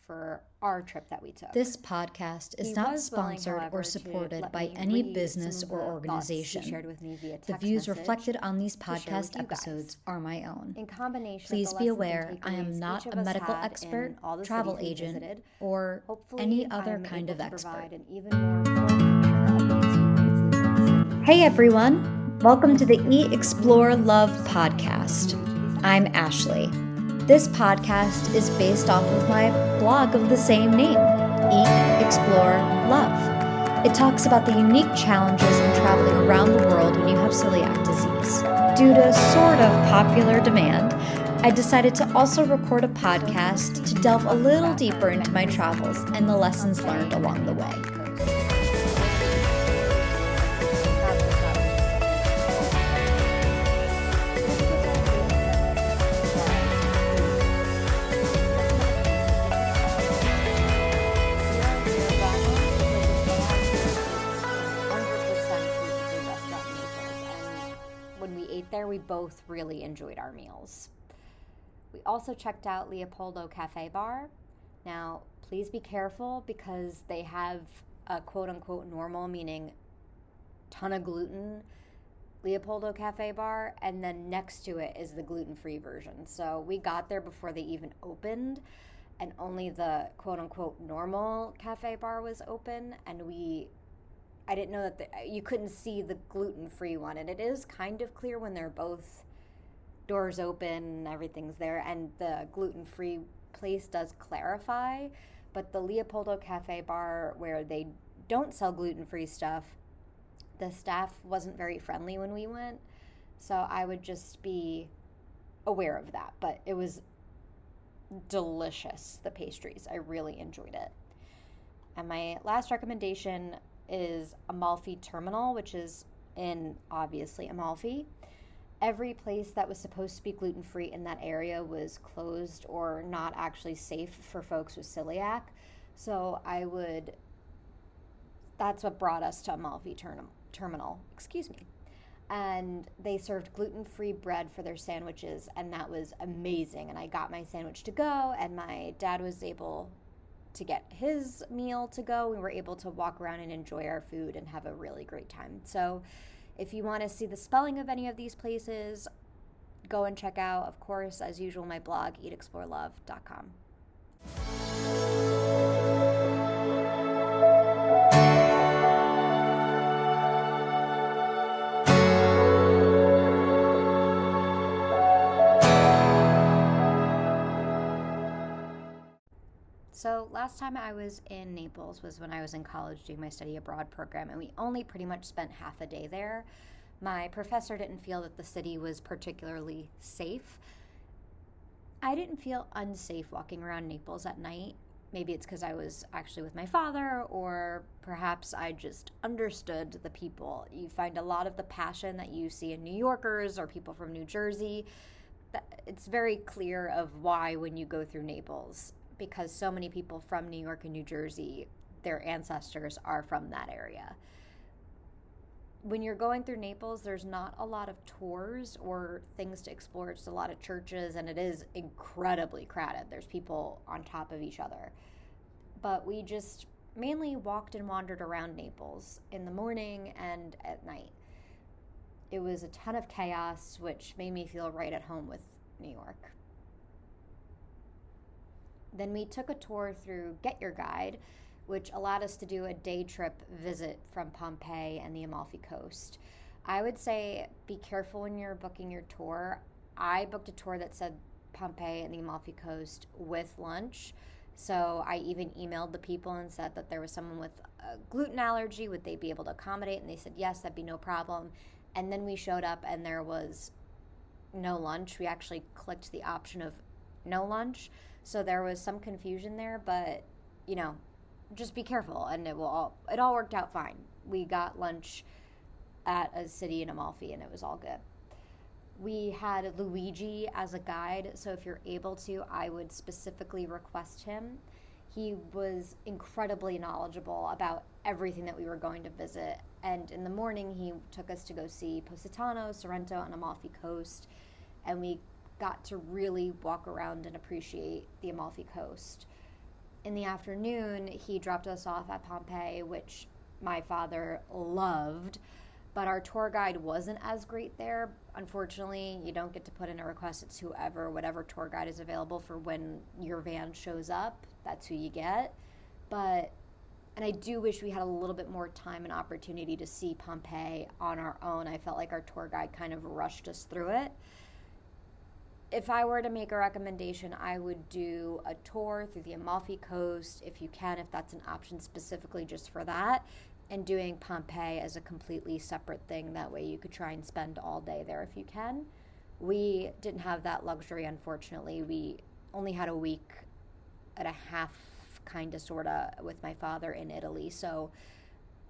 for our trip that we took. This podcast is not sponsored or supported by any business or organization. The views reflected on these podcast episodes are my own. In combination, please be aware I am not a medical expert, travel agent, or any other kind of expert. Hey everyone, welcome to the Eat, Explore, Love podcast. I'm Ashley. This podcast is based off of my blog of the same name, Eat, Explore, Love. It talks about the unique challenges in traveling around the world when you have celiac disease. Due to sort of popular demand, I decided to also record a podcast to delve a little deeper into my travels and the lessons learned along the way. We both really enjoyed our meals. We also checked out Leopoldo Cafe Bar. Now, please be careful because they have a quote-unquote normal, meaning ton of gluten, Leopoldo Cafe Bar, and then next to it is the gluten-free version. So we got there before they even opened, and only the quote-unquote normal cafe bar was open, and I didn't know that you couldn't see the gluten-free one, and it is kind of clear when they're both doors open and everything's there, and the gluten-free place does clarify, but the Leopoldo Cafe Bar, where they don't sell gluten-free stuff, the staff wasn't very friendly when we went, so I would just be aware of that, but it was delicious, the pastries. I really enjoyed it. And my last recommendation is Amalfi Terminal, which is in, obviously, Amalfi. Every place that was supposed to be gluten-free in that area was closed or not actually safe for folks with celiac. So that's what brought us to Amalfi Terminal, and they served gluten-free bread for their sandwiches, and that was amazing. And I got my sandwich to go, and my dad was able to get his meal to go. We were able to walk around and enjoy our food and have a really great time. So if you want to see the spelling of any of these places, go and check out, of course, as usual, my blog, hieatexplorelove.com. So last time I was in Naples was when I was in college doing my study abroad program, and we only pretty much spent half a day there. My professor didn't feel that the city was particularly safe. I didn't feel unsafe walking around Naples at night. Maybe it's because I was actually with my father, or perhaps I just understood the people. You find a lot of the passion that you see in New Yorkers or people from New Jersey. It's very clear of why when you go through Naples, because so many people from New York and New Jersey, their ancestors are from that area. When you're going through Naples, there's not a lot of tours or things to explore. It's a lot of churches, and it is incredibly crowded. There's people on top of each other. But we just mainly walked and wandered around Naples in the morning and at night. It was a ton of chaos, which made me feel right at home with New York. Then we took a tour through Get Your Guide, which allowed us to do a day trip visit from Pompeii and the Amalfi Coast. I would say be careful when you're booking your tour. I booked a tour that said Pompeii and the Amalfi Coast with lunch. So I even emailed the people and said that there was someone with a gluten allergy. Would they be able to accommodate? And they said, yes, that'd be no problem. And then we showed up and there was no lunch. We actually clicked the option of no lunch. So there was some confusion there, but, just be careful, and it all worked out fine. We got lunch at a city in Amalfi, and it was all good. We had Luigi as a guide, so if you're able to, I would specifically request him. He was incredibly knowledgeable about everything that we were going to visit, and in the morning he took us to go see Positano, Sorrento, and Amalfi Coast, and we got to really walk around and appreciate the Amalfi Coast. in the afternoon, he dropped us off at Pompeii, which my father loved, but our tour guide wasn't as great there. Unfortunately, you don't get to put in a request. It's whatever tour guide is available for when your van shows up. That's who you get. And I do wish we had a little bit more time and opportunity to see Pompeii on our own. I felt like our tour guide kind of rushed us through it. If I were to make a recommendation, I would do a tour through the Amalfi Coast, if you can, if that's an option specifically just for that, and doing Pompeii as a completely separate thing. That way you could try and spend all day there if you can. We didn't have that luxury, unfortunately. We only had a week and a half, kind of, sort of, with my father in Italy, so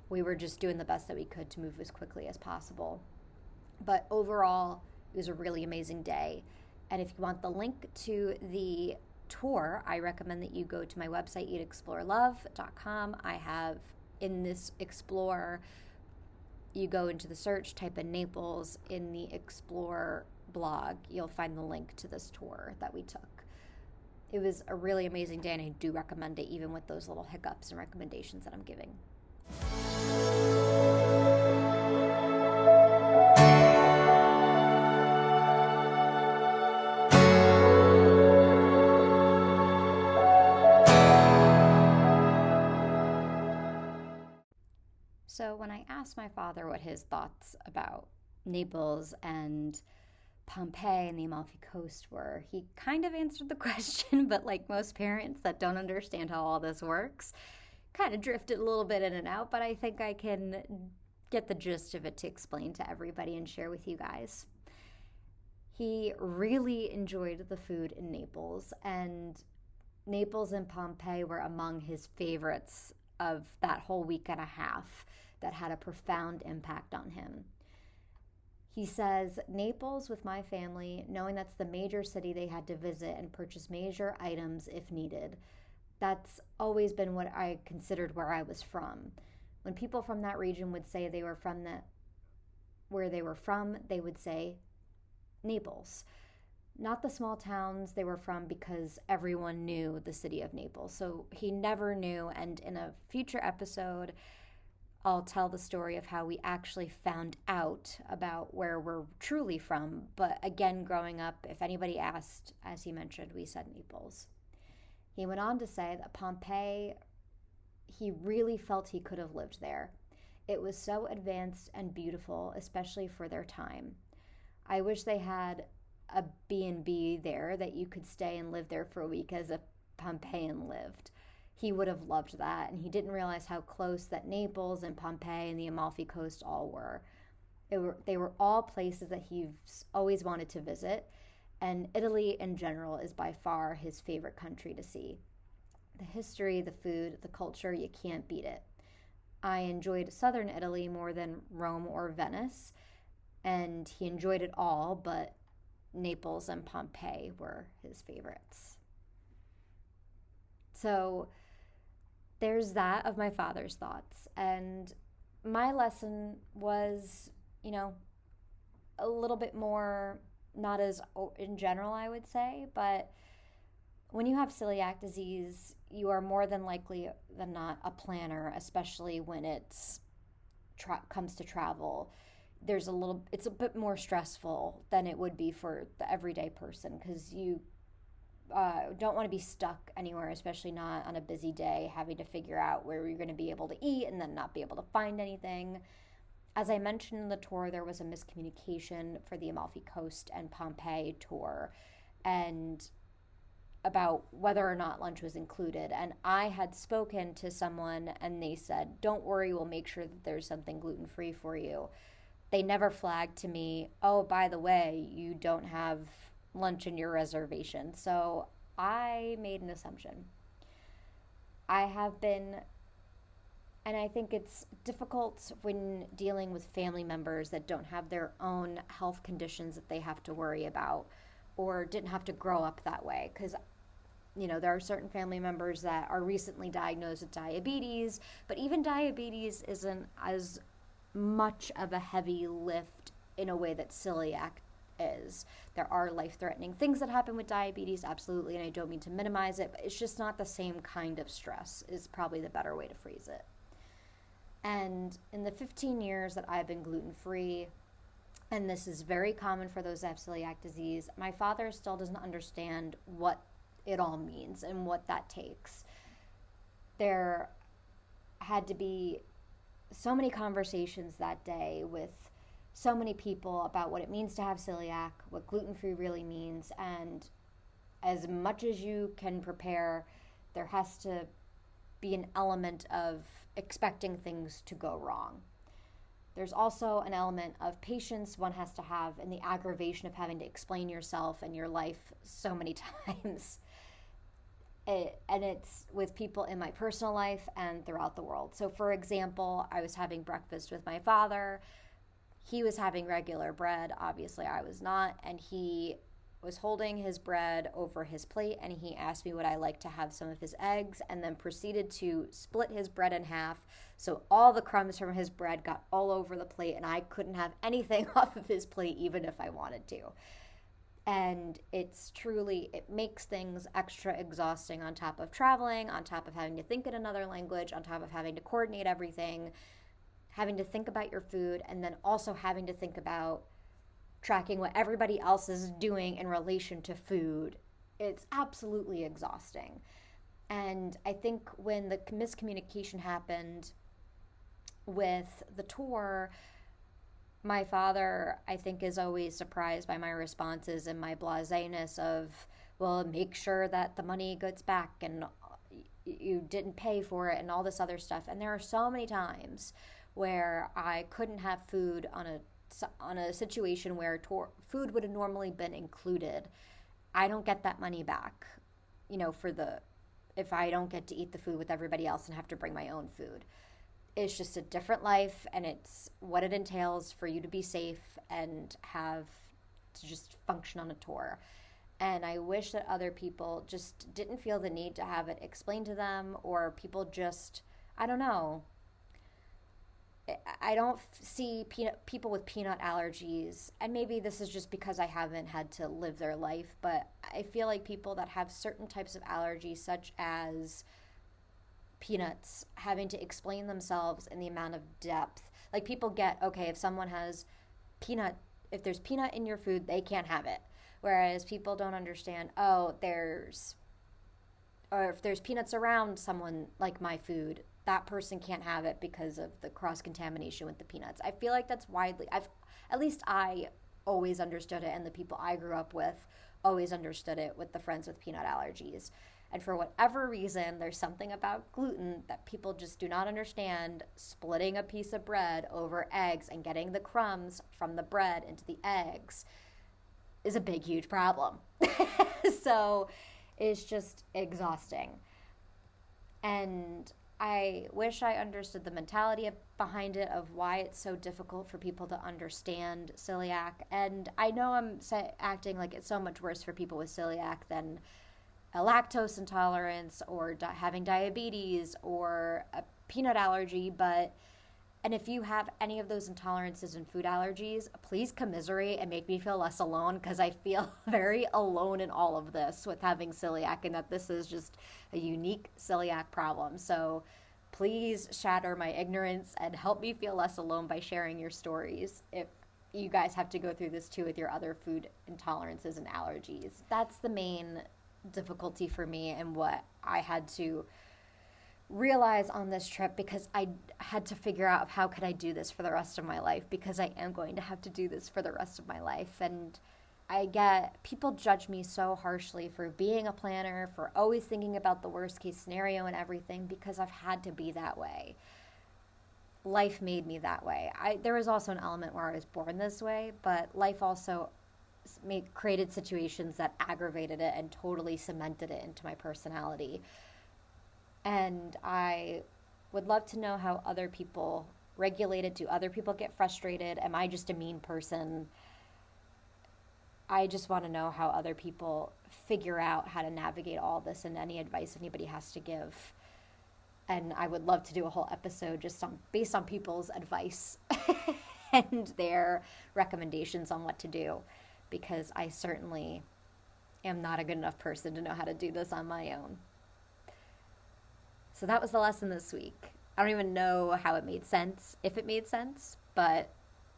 we were just doing the best that we could to move as quickly as possible. But overall, it was a really amazing day. And if you want the link to the tour, I recommend that you go to my website, hieatexplorelove.com. I have in this Explore, you go into the search, type in Naples. In the Explore blog, you'll find the link to this tour that we took. It was a really amazing day, and I do recommend it, even with those little hiccups and recommendations that I'm giving. So when I asked my father what his thoughts about Naples and Pompeii and the Amalfi Coast were, he kind of answered the question, but like most parents that don't understand how all this works, kind of drifted a little bit in and out, but I think I can get the gist of it to explain to everybody and share with you guys. He really enjoyed the food in Naples, and Naples and Pompeii were among his favorites of that whole week and a half that had a profound impact on him. He says, Naples with my family, knowing that's the major city they had to visit and purchase major items if needed. That's always been what I considered where I was from. When people from that region would say they were from where they were from, they would say Naples. Not the small towns they were from, because everyone knew the city of Naples. So he never knew, and in a future episode, I'll tell the story of how we actually found out about where we're truly from. But again, growing up, if anybody asked, as he mentioned, we said Naples. He went on to say that Pompeii, he really felt he could have lived there. It was so advanced and beautiful, especially for their time. I wish they had a B&B there that you could stay and live there for a week as a Pompeian lived. He would have loved that, and he didn't realize how close that Naples and Pompeii and the Amalfi Coast all were. They were all places that he's always wanted to visit, and Italy in general is by far his favorite country to see. The history, the food, the culture, you can't beat it. I enjoyed southern Italy more than Rome or Venice, and he enjoyed it all, but Naples and Pompeii were his favorites. So there's that of my father's thoughts. And my lesson was, a little bit more, not as in general, I would say, but when you have celiac disease, you are more than likely than not a planner, especially when it's comes to travel. It's a bit more stressful than it would be for the everyday person, because you don't want to be stuck anywhere, especially not on a busy day, having to figure out where you're going to be able to eat and then not be able to find anything. As I mentioned in the tour, there was a miscommunication for the Amalfi Coast and Pompeii tour, and about whether or not lunch was included. And I had spoken to someone, and they said, don't worry, we'll make sure that there's something gluten-free for you. They never flagged to me, oh, by the way, you don't have lunch in your reservation. So I made an assumption. I have been, and I think it's difficult when dealing with family members that don't have their own health conditions that they have to worry about, or didn't have to grow up that way, because there are certain family members that are recently diagnosed with diabetes, but even diabetes isn't as much of a heavy lift in a way that celiac is. There are life-threatening things that happen with diabetes, absolutely, and I don't mean to minimize it, but it's just not the same kind of stress is probably the better way to phrase it. And in the 15 years that I've been gluten-free, and this is very common for those that have celiac disease, my father still doesn't understand what it all means and what that takes. There had to be so many conversations that day with so many people about what it means to have celiac, what gluten-free really means, and as much as you can prepare, there has to be an element of expecting things to go wrong. There's also an element of patience one has to have in the aggravation of having to explain yourself and your life so many times. And it's with people in my personal life and throughout the world. So for example, I was having breakfast with my father. He was having regular bread. Obviously, I was not. And he was holding his bread over his plate, and he asked me would I like to have some of his eggs, and then proceeded to split his bread in half. So all the crumbs from his bread got all over the plate, and I couldn't have anything off of his plate even if I wanted to. And it's truly, it makes things extra exhausting on top of traveling, on top of having to think in another language, on top of having to coordinate everything, having to think about your food, and then also having to think about tracking what everybody else is doing in relation to food. It's absolutely exhausting. And I think when the miscommunication happened with the tour, my father, I think, is always surprised by my responses and my blaseness of, well, make sure that the money gets back and you didn't pay for it and all this other stuff. And there are so many times where I couldn't have food on a situation where food would have normally been included. I don't get that money back, if I don't get to eat the food with everybody else and have to bring my own food. It's just a different life, and it's what it entails for you to be safe and have to just function on a tour. And I wish that other people just didn't feel the need to have it explained to them, or people just, I don't know. I don't see people with peanut allergies, and maybe this is just because I haven't had to live their life, but I feel like people that have certain types of allergies, such as peanuts, having to explain themselves in the amount of depth. Like, people get, okay, if someone has if there's peanut in your food, they can't have it. Whereas people don't understand, or if there's peanuts around someone like my food, that person can't have it because of the cross-contamination with the peanuts. I feel like that's at least I always understood it, and the people I grew up with always understood it with the friends with peanut allergies. And for whatever reason, there's something about gluten that people just do not understand. Splitting a piece of bread over eggs and getting the crumbs from the bread into the eggs is a big, huge problem. So it's just exhausting. And I wish I understood the mentality behind it, of why it's so difficult for people to understand celiac. And I know I'm acting like it's so much worse for people with celiac than a lactose intolerance or having diabetes or a peanut allergy, and if you have any of those intolerances and food allergies, please commiserate and make me feel less alone, because I feel very alone in all of this with having celiac, and that this is just a unique celiac problem. So please shatter my ignorance and help me feel less alone by sharing your stories if you guys have to go through this too with your other food intolerances and allergies. That's the main difficulty for me, and what I had to realize on this trip, because I had to figure out how could I do this for the rest of my life, because I am going to have to do this for the rest of my life. And people judge me so harshly for being a planner, for always thinking about the worst case scenario and everything, because I've had to be that way. Life made me that way. There was also an element where I was born this way, but life also created situations that aggravated it and totally cemented it into my personality. And I would love to know how other people regulate it. Do other people get frustrated? Am I just a mean person? I just want to know how other people figure out how to navigate all this, and any advice anybody has to give. And I would love to do a whole episode just based on people's advice and their recommendations on what to do. because I certainly am not a good enough person to know how to do this on my own. So that was the lesson this week. I don't even know how it made sense, if it made sense, but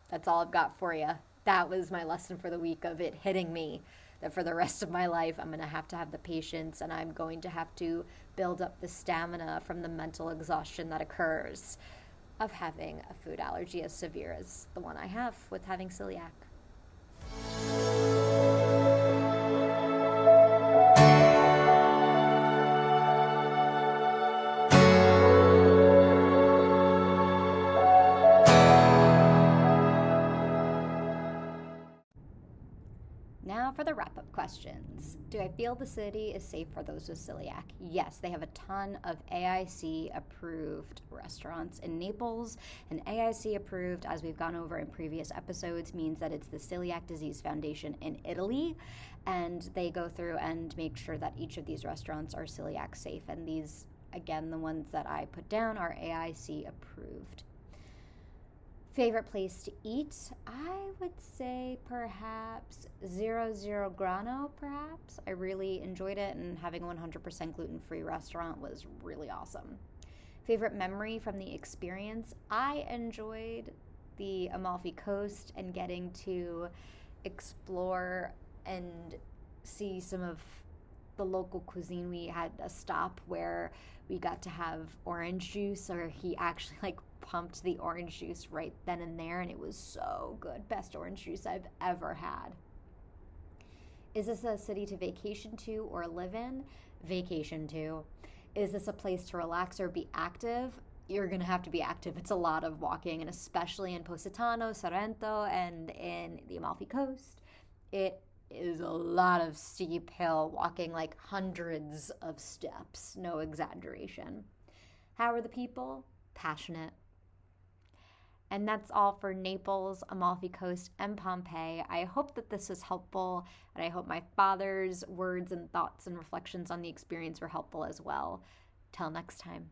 that's all I've got for you. That was my lesson for the week, of it hitting me that for the rest of my life, I'm going to have the patience, and I'm going to have to build up the stamina from the mental exhaustion that occurs of having a food allergy as severe as the one I have with having celiac. Now for the wrap-up questions. Do I feel the city is safe for those with celiac? Yes, they have a ton of AIC-approved restaurants in Naples. And AIC-approved, as we've gone over in previous episodes, means that it's the Celiac Disease Foundation in Italy. And they go through and make sure that each of these restaurants are celiac safe. And these, again, the ones that I put down are AIC-approved. Favorite place to eat? I would say perhaps 00 Grano, perhaps. I really enjoyed it, and having a 100% gluten-free restaurant was really awesome. Favorite memory from the experience? I enjoyed the Amalfi Coast and getting to explore and see some of the local cuisine. We had a stop where we got to have orange juice, or he actually pumped the orange juice right then and there, and it was so good. Best orange juice I've ever had. Is this a city to vacation to or live in? Vacation to. Is this a place to relax or be active? You're going to have to be active. It's a lot of walking, and especially in Positano, Sorrento, and in the Amalfi Coast, it is a lot of steep hill walking, hundreds of steps, no exaggeration. How are the people? Passionate. And that's all for Naples, Amalfi Coast, and Pompeii. I hope that this was helpful, and I hope my father's words and thoughts and reflections on the experience were helpful as well. Till next time.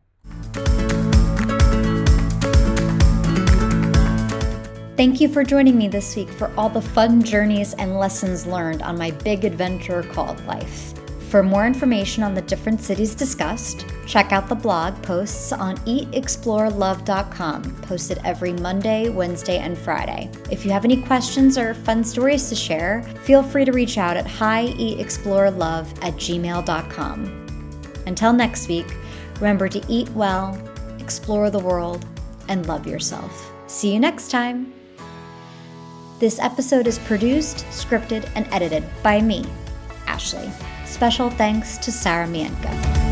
Thank you for joining me this week for all the fun journeys and lessons learned on my big adventure called life. For more information on the different cities discussed, check out the blog posts on hieatexplorelove.com, posted every Monday, Wednesday, and Friday. If you have any questions or fun stories to share, feel free to reach out at hieatexplorelove@gmail.com. Until next week, remember to eat well, explore the world, and love yourself. See you next time. This episode is produced, scripted, and edited by me, Ashley. Special thanks to Sarah Mientka.